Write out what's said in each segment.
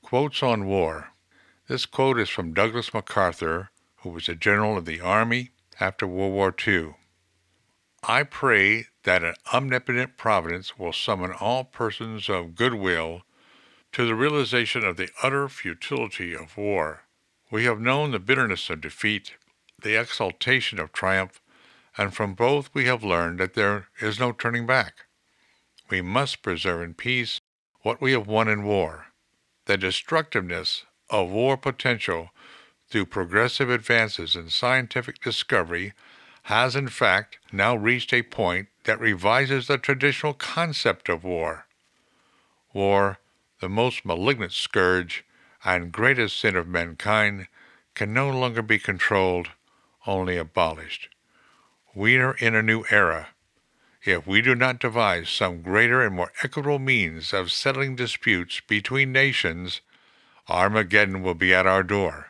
Quotes on War. This quote is from Douglas MacArthur, who was a general of the Army after World War II. I pray that an omnipotent providence will summon all persons of goodwill to the realization of the utter futility of war. We have known the bitterness of defeat, the exaltation of triumph, and from both we have learned that there is no turning back. We must preserve in peace what we have won in war. The destructiveness of war potential through progressive advances in scientific discovery has in fact now reached a point that revises the traditional concept of war. War, the most malignant scourge and greatest sin of mankind, can no longer be controlled, only abolished. We are in a new era. If we do not devise some greater and more equitable means of settling disputes between nations, Armageddon will be at our door.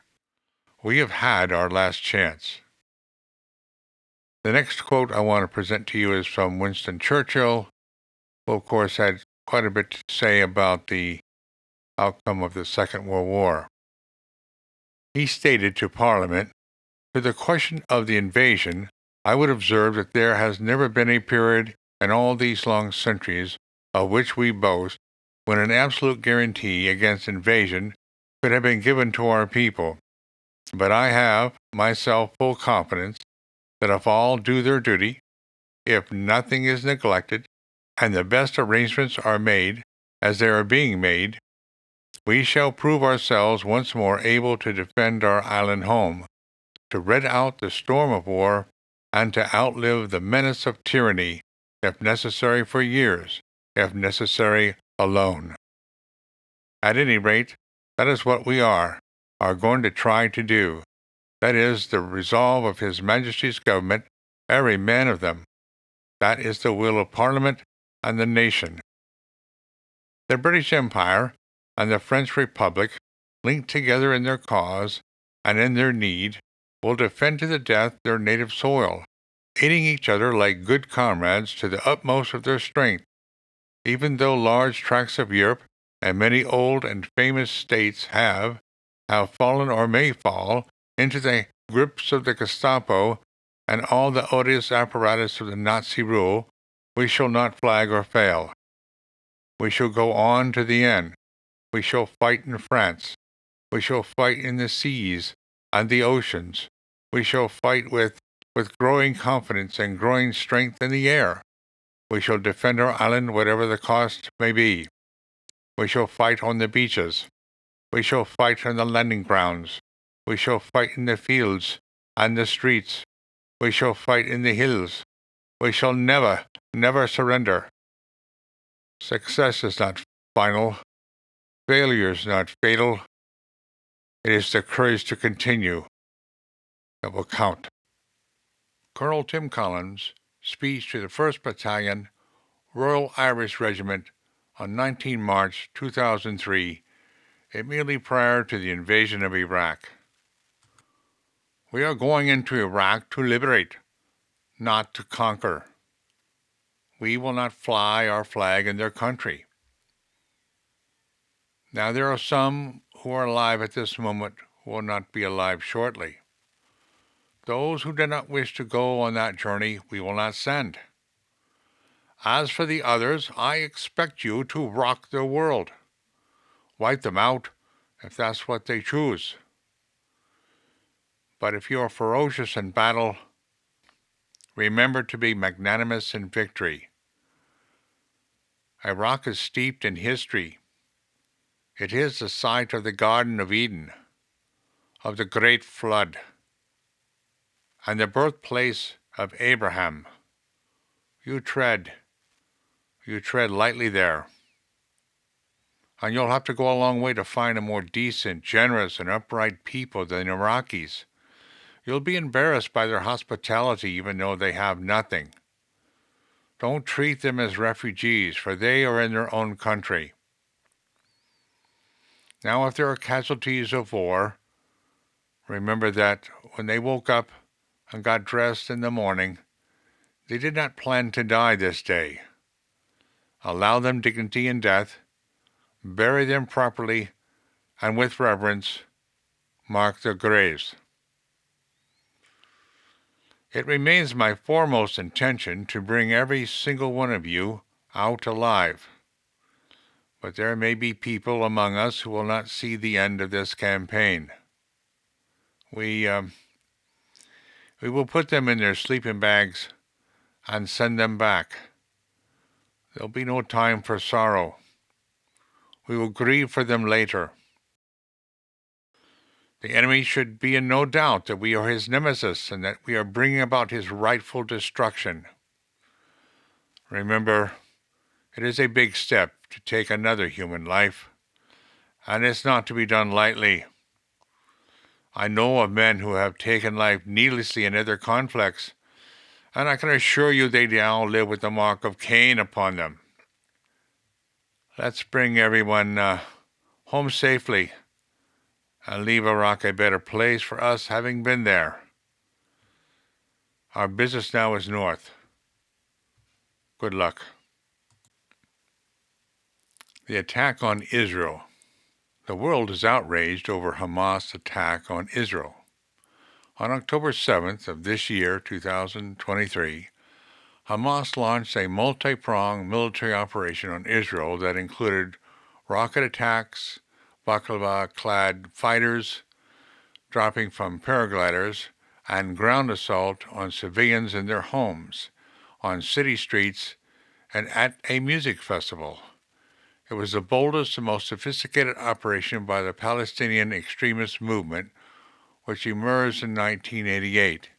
We have had our last chance. The next quote I want to present to you is from Winston Churchill, who of course had quite a bit to say about the outcome of the Second World War. He stated to Parliament, "To the question of the invasion, I would observe that there has never been a period in all these long centuries of which we boast when an absolute guarantee against invasion could have been given to our people. But I have, myself, full confidence that if all do their duty, if nothing is neglected, and the best arrangements are made, as they are being made, we shall prove ourselves once more able to defend our island home, to rid out the storm of war, and to outlive the menace of tyranny, if necessary for years, if necessary alone. At any rate, that is what we are going to try to do. That is the resolve of His Majesty's government, every man of them. That is the will of Parliament and the nation." The British Empire and the French Republic, linked together in their cause and in their need, will defend to the death their native soil, aiding each other like good comrades to the utmost of their strength. Even though large tracts of Europe and many old and famous states have fallen or may fall into the grips of the Gestapo and all the odious apparatus of the Nazi rule, we shall not flag or fail. We shall go on to the end. We shall fight in France. We shall fight in the seas and the oceans. We shall fight with growing confidence and growing strength in the air. We shall defend our island whatever the cost may be. We shall fight on the beaches. We shall fight on the landing grounds. We shall fight in the fields and the streets. We shall fight in the hills. We shall never, never surrender. Success is not final. Failure is not fatal. It is the courage to continue that will count. Colonel Tim Collins' speech to the 1st Battalion, Royal Irish Regiment, on 19 March 2003, immediately prior to the invasion of Iraq. We are going into Iraq to liberate, not to conquer. We will not fly our flag in their country. Now there are some who are alive at this moment who will not be alive shortly. Those who do not wish to go on that journey we will not send. As for the others, I expect you to rock their world. Wipe them out, if that's what they choose. But if you are ferocious in battle, remember to be magnanimous in victory. Iraq is steeped in history. It is the site of the Garden of Eden, of the Great Flood, and the birthplace of Abraham. You tread lightly there. And you'll have to go a long way to find a more decent, generous, and upright people than Iraqis. You'll be embarrassed by their hospitality even though they have nothing. Don't treat them as refugees, for they are in their own country. Now, if there are casualties of war, remember that when they woke up and got dressed in the morning, they did not plan to die this day. Allow them dignity in death, bury them properly, and with reverence mark their graves. It remains my foremost intention to bring every single one of you out alive. But there may be people among us who will not see the end of this campaign. We will put them in their sleeping bags and send them back. There'll be no time for sorrow. We will grieve for them later. The enemy should be in no doubt that we are his nemesis and that we are bringing about his rightful destruction. Remember, it is a big step to take another human life, and it's not to be done lightly. I know of men who have taken life needlessly in other conflicts, and I can assure you they now live with the mark of Cain upon them. Let's bring everyone home safely and leave Iraq a better place for us having been there. Our business now is north. Good luck. The attack on Israel. The world is outraged over Hamas' attack on Israel. On October 7th of this year, 2023, Hamas launched a multi-pronged military operation on Israel that included rocket attacks, balaclava-clad fighters dropping from paragliders, and ground assault on civilians in their homes, on city streets, and at a music festival. It was the boldest and most sophisticated operation by the Palestinian extremist movement, which emerged in 1988,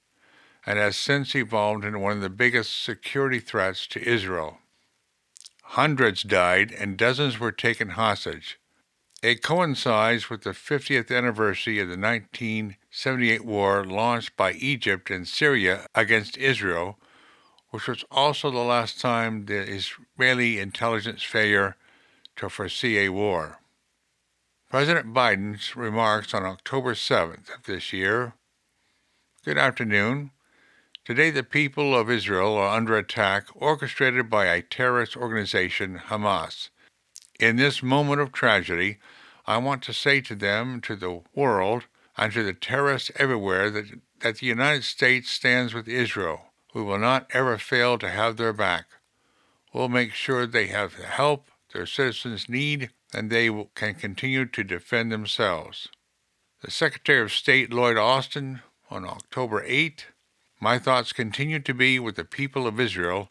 and has since evolved into one of the biggest security threats to Israel. Hundreds died and dozens were taken hostage. It coincides with the 50th anniversary of the 1978 war launched by Egypt and Syria against Israel, which was also the last time the Israeli intelligence failure to foresee a war. President Biden's remarks on October 7th of this year. Good afternoon. Today the people of Israel are under attack orchestrated by a terrorist organization, Hamas. In this moment of tragedy, I want to say to them, to the world, and to the terrorists everywhere that the United States stands with Israel. We will not ever fail to have their back. We'll make sure they have the help their citizens need and they can continue to defend themselves. The Secretary of State Lloyd Austin on October 8, my thoughts continue to be with the people of Israel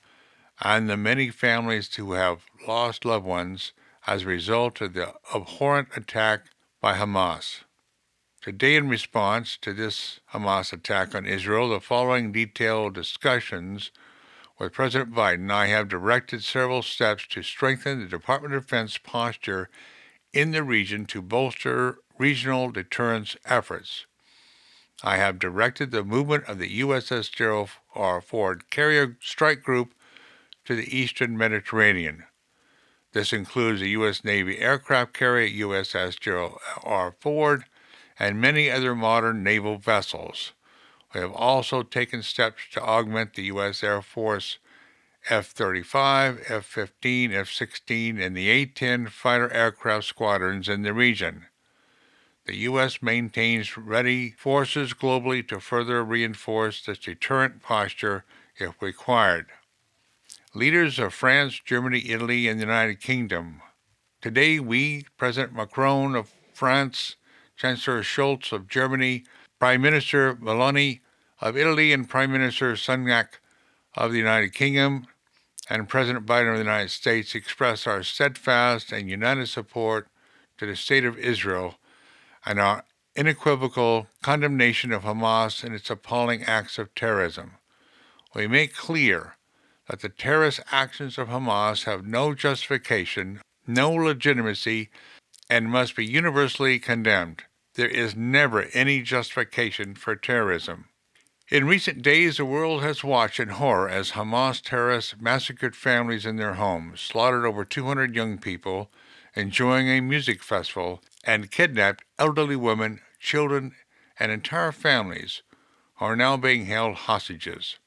and the many families who have lost loved ones as a result of the abhorrent attack by Hamas. Today, in response to this Hamas attack on Israel, the following detailed discussions with President Biden, I have directed several steps to strengthen the Department of Defense posture in the region to bolster regional deterrence efforts. I have directed the movement of the USS Gerald R. Ford Carrier Strike Group to the eastern Mediterranean. This includes the U.S. Navy aircraft carrier USS Gerald R. Ford and many other modern naval vessels. We have also taken steps to augment the U.S. Air Force F-35, F-15, F-16, and the A-10 fighter aircraft squadrons in the region. The U.S. maintains ready forces globally to further reinforce this deterrent posture if required. Leaders of France, Germany, Italy, and the United Kingdom. Today, we, President Macron of France, Chancellor Scholz of Germany, Prime Minister Meloni of Italy, and Prime Minister Sunak of the United Kingdom, and President Biden of the United States express our steadfast and united support to the State of Israel and our unequivocal condemnation of Hamas and its appalling acts of terrorism. We make clear that the terrorist actions of Hamas have no justification, no legitimacy, and must be universally condemned. There is never any justification for terrorism. In recent days, the world has watched in horror as Hamas terrorists massacred families in their homes, slaughtered over 200 young people enjoying a music festival, and kidnapped elderly women, children, and entire families who are now being held hostages.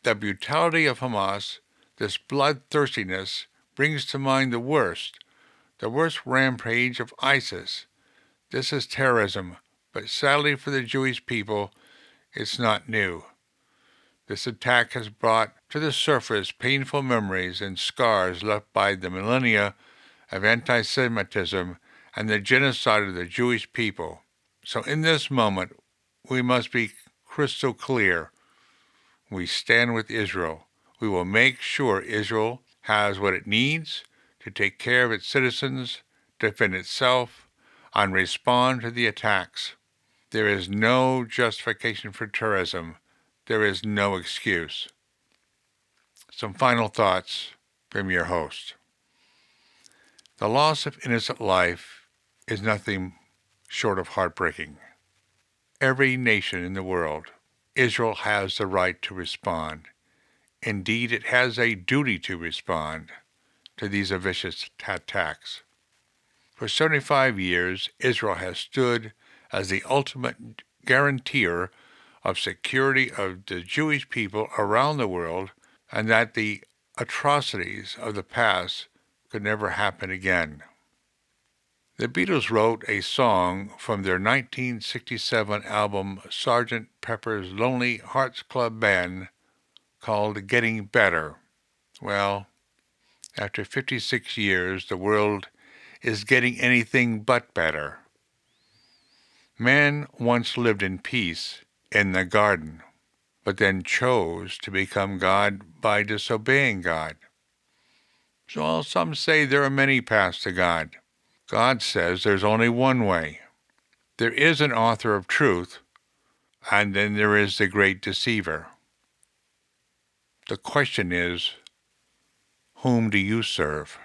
The brutality of Hamas, this bloodthirstiness, brings to mind the worst rampage of ISIS, This is terrorism, but sadly for the Jewish people, it's not new. This attack has brought to the surface painful memories and scars left by the millennia of anti Semitism and the genocide of the Jewish people. So, in this moment, we must be crystal clear. We stand with Israel. We will make sure Israel has what it needs to take care of its citizens, defend itself, and respond to the attacks. There is no justification for terrorism. There is no excuse. Some final thoughts from your host. The loss of innocent life is nothing short of heartbreaking. Every nation in the world, Israel has the right to respond. Indeed, it has a duty to respond to these vicious attacks. For 75 years, Israel has stood as the ultimate guarantor of security of the Jewish people around the world, and that the atrocities of the past could never happen again. The Beatles wrote a song from their 1967 album Sgt. Pepper's Lonely Hearts Club Band called Getting Better. Well, after 56 years, the world is getting anything but better. Man once lived in peace in the garden, but then chose to become God by disobeying God. So some say there are many paths to God. God says there's only one way. There is an author of truth, and then there is the great deceiver. The question is, whom do you serve?